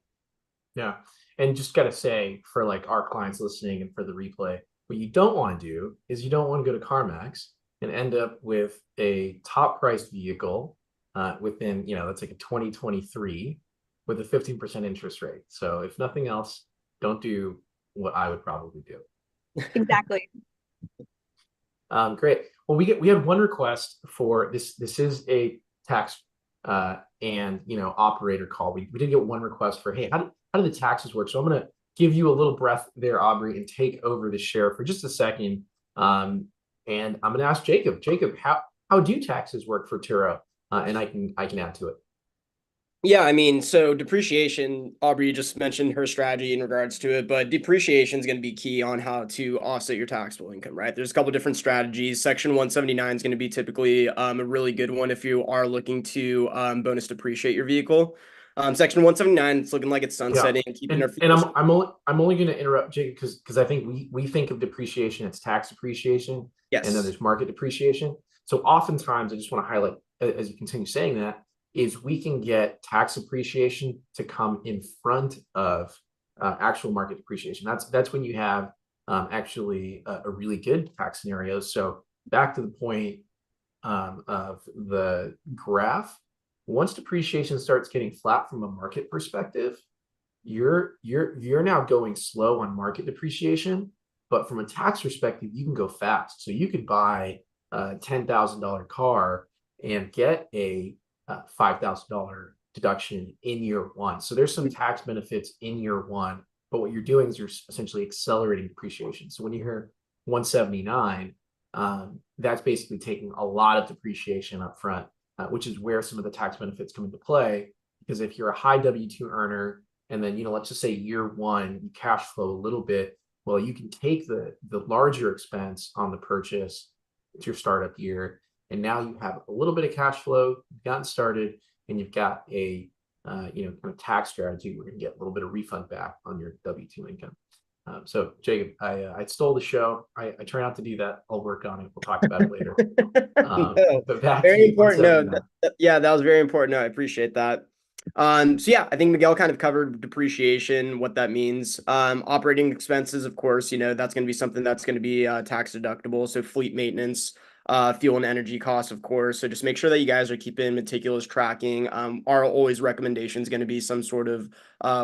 Yeah. And just got to say, for like our clients listening and for the replay, what you don't want to do is you don't want to go to CarMax and end up with a top priced vehicle within, that's like a 2023 with a 15% interest rate. So if nothing else, don't do what I would probably do. Exactly. Great. Well, we had one request for this. This is a tax and operator call. We did get one request for, hey, how do the taxes work? So I'm going to give you a little breath there, Aubrey, and take over the share for just a second. And I'm going to ask Jacob. Jacob, how do taxes work for Turo? And I can add to it. Yeah, I mean, so depreciation, Aubrey just mentioned her strategy in regards to it, but depreciation is going to be key on how to offset your taxable income, right? There's a couple different strategies. Section 179 is going to be typically a really good one if you are looking to bonus depreciate your vehicle. Section 179, it's looking like it's sunsetting, keeping our and I'm only going to interrupt Jacob because I think we think of depreciation as tax depreciation, yes, and then there's market depreciation. So oftentimes, I just want to highlight, as you continue saying that, is we can get tax appreciation to come in front of actual market depreciation. That's when you have actually a really good tax scenario. So back to the point of the graph, once depreciation starts getting flat from a market perspective, you're now going slow on market depreciation, but from a tax perspective, you can go fast. So you could buy a $10,000 car and get a $5,000 deduction in year one. So there's some tax benefits in year one, but what you're doing is you're essentially accelerating depreciation. So when you hear 179, that's basically taking a lot of depreciation up front, which is where some of the tax benefits come into play. because if you're a high W-2 earner, and then, let's just say year one, you cash flow a little bit, well, you can take the larger expense on the purchase. It's your startup year, and now you have a little bit of cash flow, you've gotten started, and you've got a kind of tax strategy where you can get a little bit of refund back on your W-2 income. So Jacob, I stole the show. I try not to do that. I'll work on it. We'll talk about it later. No, But back to very you, important note. 179. Yeah, that was very important. No, I appreciate that. So yeah, I think Miguel kind of covered depreciation, what that means. Operating expenses, of course, that's going to be something that's going to be tax deductible. So fleet maintenance, fuel and energy costs, of course. So just make sure that you guys are keeping meticulous tracking. Our always recommendation is going to be some sort of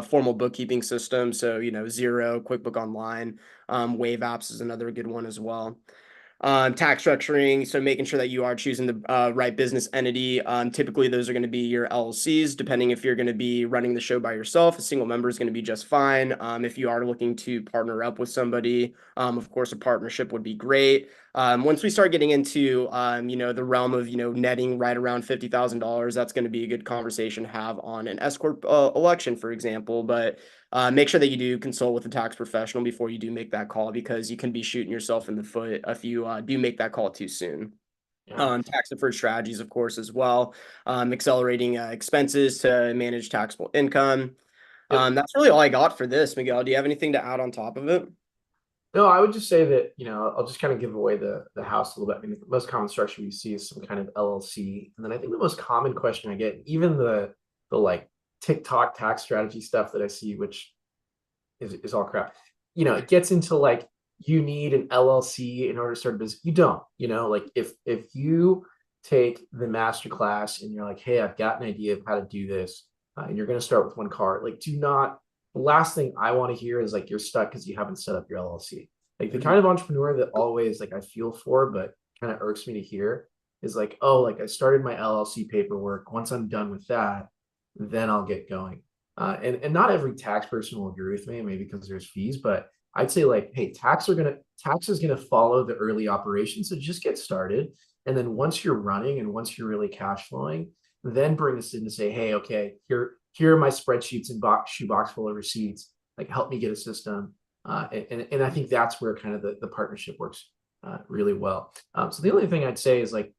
formal bookkeeping system. So, Xero, QuickBook Online, Wave Apps is another good one as well. Tax structuring, so making sure that you are choosing the right business entity. Typically, those are going to be your LLCs, depending if you're going to be running the show by yourself. A single member is going to be just fine. If you are looking to partner up with somebody, of course, a partnership would be great. Once we start getting into, the realm of, netting right around $50,000, that's going to be a good conversation to have on an S Corp election, for example. But make sure that you do consult with a tax professional before you do make that call, because you can be shooting yourself in the foot if you do make that call too soon. Yeah. Tax deferred strategies, of course, as well. Accelerating expenses to manage taxable income. Yep. That's really all I got for this, Miguel. Do you have anything to add on top of it? No, I would just say that, I'll just kind of give away the house a little bit. I mean, the most common structure we see is some kind of LLC. And then I think the most common question I get, even the like TikTok tax strategy stuff that I see, which is all crap. It gets into like, you need an LLC in order to start a business. You don't, like if you take the master class and you're like, hey, I've got an idea of how to do this, and you're going to start with one car, like, the last thing I want to hear is like, you're stuck because you haven't set up your LLC. Like the kind of entrepreneur that always like I feel for, but kind of irks me to hear is like, oh, like I started my LLC paperwork. Once I'm done with that, then I'll get going. And not every tax person will agree with me, maybe because there's fees, but I'd say like, hey, tax is gonna follow the early operation. So just get started. And then once you're running and once you're really cash flowing, then bring us in to say, hey, okay, here are my spreadsheets and shoebox full of receipts. Like help me get a system. And I think that's where kind of the partnership works really well. So the only thing I'd say is like,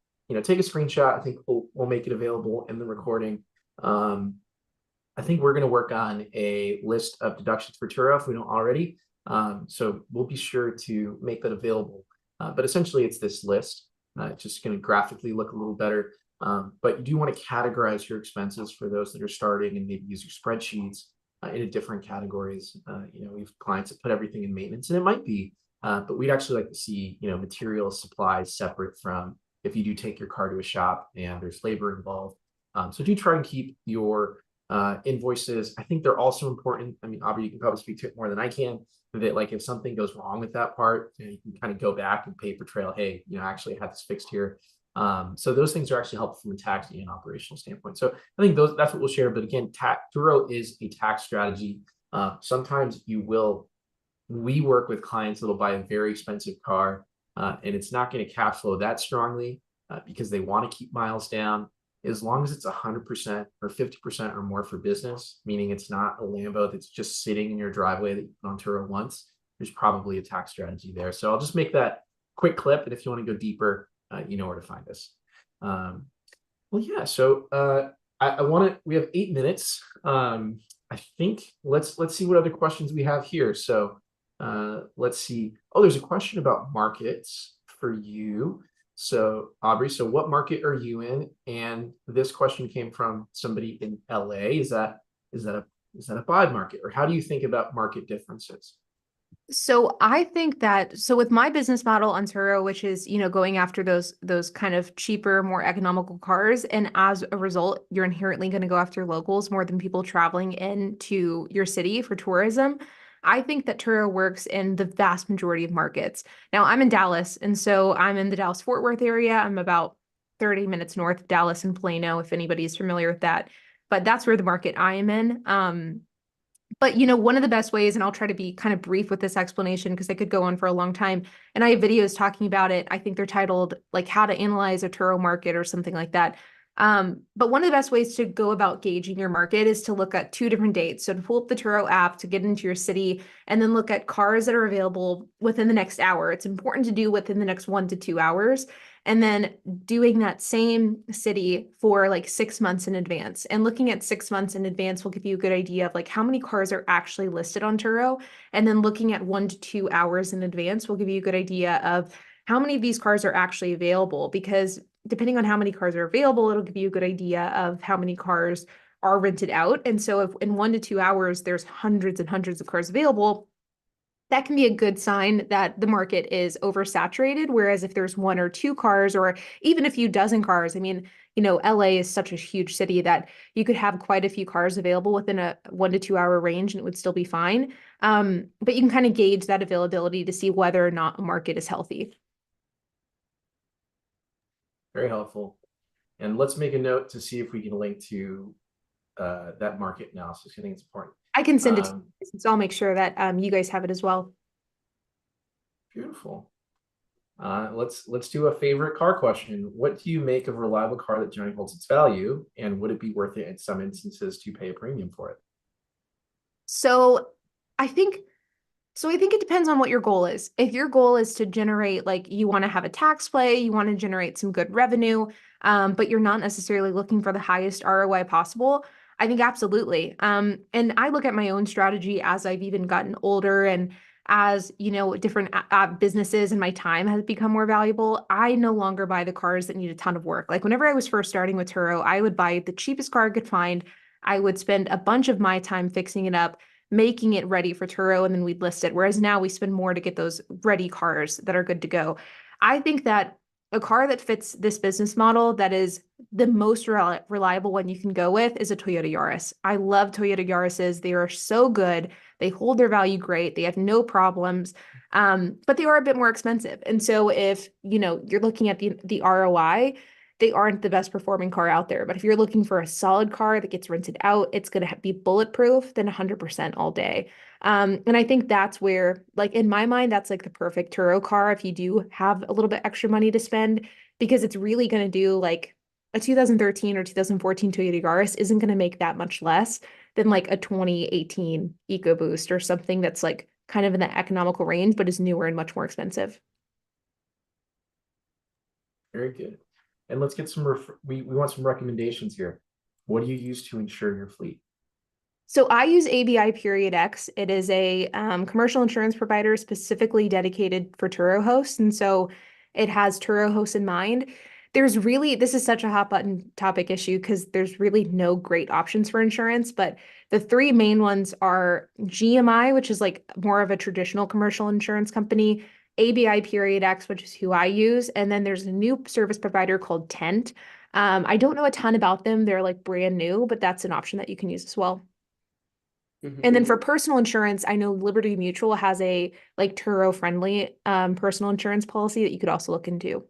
take a screenshot. I think we'll make it available in the recording. I think we're going to work on a list of deductions for Turo if we don't already. So we'll be sure to make that available. But essentially, it's this list. It's just going to graphically look a little better. But you do want to categorize your expenses for those that are starting and maybe use your spreadsheets into different categories. We have clients that put everything in maintenance, and it might be, but we'd actually like to see, materials, supplies separate from if you do take your car to a shop and there's labor involved. So do try and keep your invoices. I think they're also important. I mean, Aubrey, you can probably speak to it more than I can. That like if something goes wrong with that part, you can kind of go back and paper trail. Hey, actually I had this fixed here. So those things are actually helpful from a tax and operational standpoint. So I think that's what we'll share. But again, Turo is a tax strategy. Sometimes we work with clients that'll buy a very expensive car, and it's not going to cash flow that strongly because they want to keep miles down. As long as it's 100% or 50% or more for business, meaning it's not a Lambo that's just sitting in your driveway that you put on Turo once, there's probably a tax strategy there. So I'll just make that quick clip. And if you want to go deeper, you know where to find us. Well, yeah. So we have 8 minutes. I think let's see what other questions we have here. So let's see. Oh, there's a question about markets for you. So Aubrey, so what market are you in? And this question came from somebody in LA. Is that a buy market, or how do you think about market differences? So I think that with my business model on Turo, which is, going after those kind of cheaper, more economical cars, and as a result, you're inherently going to go after locals more than people traveling into your city for tourism. I think that Turo works in the vast majority of markets. Now, I'm in Dallas, and so I'm in the Dallas-Fort Worth area. I'm about 30 minutes north of Dallas and Plano, if anybody's familiar with that. But that's where the market I am in. But one of the best ways, and I'll try to be kind of brief with this explanation because I could go on for a long time, and I have videos talking about it. I think they're titled like how to analyze a Turo market or something like that. But one of the best ways to go about gauging your market is to look at two different dates. So to pull up the Turo app to get into your city and then look at cars that are available within the next hour. It's important to do within the next 1 to 2 hours. And then doing that same city for like 6 months in advance. And looking at 6 months in advance will give you a good idea of like how many cars are actually listed on Turo. And then looking at 1 to 2 hours in advance will give you a good idea of how many of these cars are actually available, because depending on how many cars are available, it'll give you a good idea of how many cars are rented out. And so if in 1 to 2 hours, there's hundreds and hundreds of cars available, that can be a good sign that the market is oversaturated. Whereas if there's one or two cars, or even a few dozen cars, I mean, LA is such a huge city that you could have quite a few cars available within a 1 to 2 hour range and it would still be fine. But you can kind of gauge that availability to see whether or not a market is healthy. Very helpful. And let's make a note to see if we can link to that market analysis. I think it's important. I can send it to you, so I'll make sure that you guys have it as well. Beautiful. Let's do a favorite car question. What do you make of a reliable car that generally holds its value, and would it be worth it in some instances to pay a premium for it? So I think it depends on what your goal is. If your goal is to generate, like you want to have a tax play, you want to generate some good revenue, but you're not necessarily looking for the highest ROI possible, I think absolutely. And I look at my own strategy as I've even gotten older and as, different businesses and my time has become more valuable. I no longer buy the cars that need a ton of work. Like whenever I was first starting with Turo, I would buy the cheapest car I could find. I would spend a bunch of my time fixing it up, making it ready for Turo, and then we'd list it. Whereas now we spend more to get those ready cars that are good to go. I think that a car that fits this business model, that is the most reliable one you can go with, is a Toyota Yaris. I love Toyota Yaris's. They are so good. They hold their value great. They have no problems, but they are a bit more expensive. And so if you're looking at the ROI, they aren't the best performing car out there. But if you're looking for a solid car that gets rented out, it's going to be bulletproof, then 100% all day. And I think that's where, like in my mind, that's like the perfect Turo car if you do have a little bit extra money to spend, because it's really going to do like a 2013 or 2014 Toyota Yaris isn't going to make that much less than like a 2018 EcoBoost or something that's like kind of in the economical range, but is newer and much more expensive. Very good. And let's get some, we want some recommendations here. What do you use to insure your fleet? So I use ABI Period X. It is a commercial insurance provider specifically dedicated for Turo hosts. And so it has Turo hosts in mind. This is such a hot button topic issue because there's really no great options for insurance, but the three main ones are GMI, which is like more of a traditional commercial insurance company, ABI Period X, which is who I use, and then there's a new service provider called Tent. I don't know a ton about them. They're like brand new, but that's an option that you can use as well. And then for personal insurance, I know Liberty Mutual has a like Turo friendly personal insurance policy that you could also look into.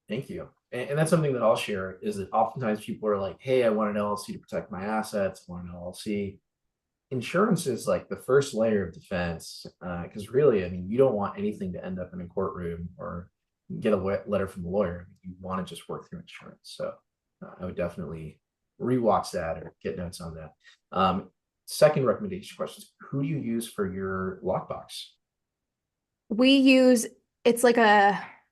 Thank you. And that's something that I'll share, is that oftentimes people are like, hey, I want an LLC to protect my assets, I want an LLC. Insurance is like the first layer of defense, because really, I mean, you don't want anything to end up in a courtroom or get a letter from the lawyer. You want to just work through insurance. So I would definitely rewatch that or get notes on that. Second recommendation questions: who do you use for your lockbox?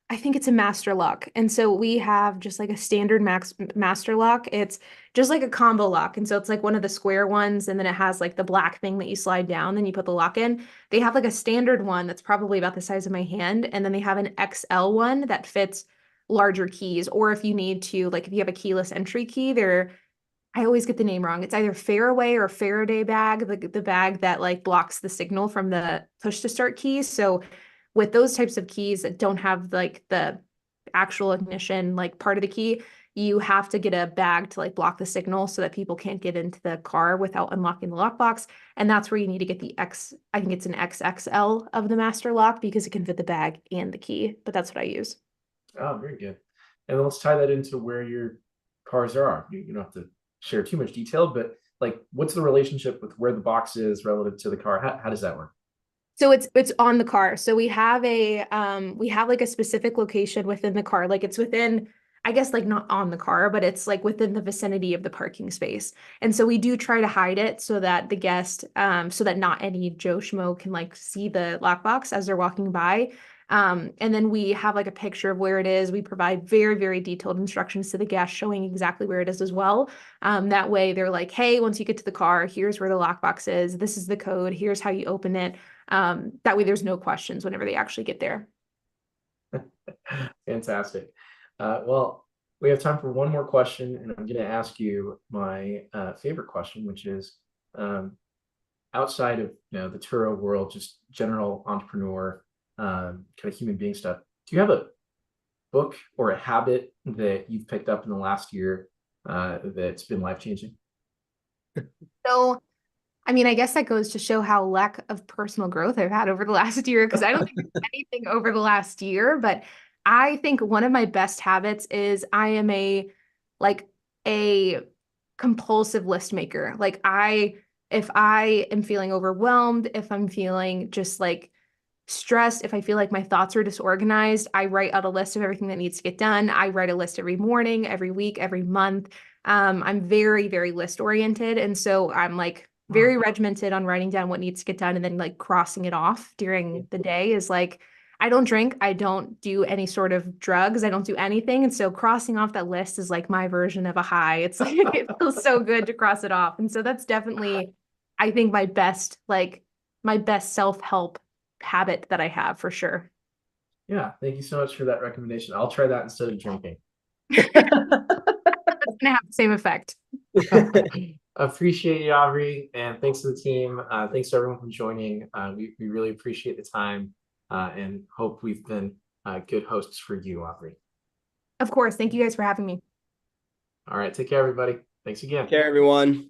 I think it's a master lock. And so we have just like a standard master lock. It's just like a combo lock. And so it's like one of the square ones. And then it has like the black thing that you slide down, then you put the lock in. They have like a standard one that's probably about the size of my hand. And then they have an XL one that fits larger keys. Or if you need to, like if you have a keyless entry key, I always get the name wrong. It's either Fairway or Faraday bag, the bag that like blocks the signal from the push to start keys. So with those types of keys that don't have like the actual ignition, like part of the key, you have to get a bag to like block the signal so that people can't get into the car without unlocking the lockbox. And that's where you need to get I think it's an XXL of the master lock because it can fit the bag and the key, but that's what I use. Oh, very good. And let's tie that into where your cars are. You don't have to share too much detail, but like, what's the relationship with where the box is relative to the car? How does that work? So it's on the car. So we have like a specific location within the car. Like it's within, I guess like not on the car, but it's like within the vicinity of the parking space. And so we do try to hide it so that the guest, so that not any Joe Schmo can like see the lockbox as they're walking by. And then we have like a picture of where it is. We provide very, very detailed instructions to the guest showing exactly where it is as well. That way they're like, hey, once you get to the car, here's where the lockbox is. This is the code. Here's how you open it. That way there's no questions whenever they actually get there. Fantastic. Well, we have time for one more question, and I'm going to ask you my favorite question, which is outside of the Turo world, just general entrepreneur kind of human being stuff. Do you have a book or a habit that you've picked up in the last year that's been life-changing? So, I mean, I guess that goes to show how lack of personal growth I've had over the last year, because I don't think anything over the last year, but I think one of my best habits is I am a compulsive list maker. If I am feeling overwhelmed, if I'm feeling just like stressed, if I feel like my thoughts are disorganized, I write out a list of everything that needs to get done. I write a list every morning, every week, every month. I'm very, very list oriented. And so I'm like very regimented on writing down what needs to get done and then like crossing it off during the day is like, I don't drink. I don't do any sort of drugs. I don't do anything. And so crossing off that list is like my version of a high. It's like, it feels so good to cross it off. And so that's definitely, I think my best self-help habit that I have for sure. Yeah, thank you so much for that recommendation. I'll try that instead of drinking. That's gonna have the same effect. Appreciate you, Aubrey, and thanks to the team. Thanks to everyone for joining. We really appreciate the time and hope we've been good hosts for you, Aubrey. Of course. Thank you guys for having me. All right, take care, everybody. Thanks again. Take care, everyone.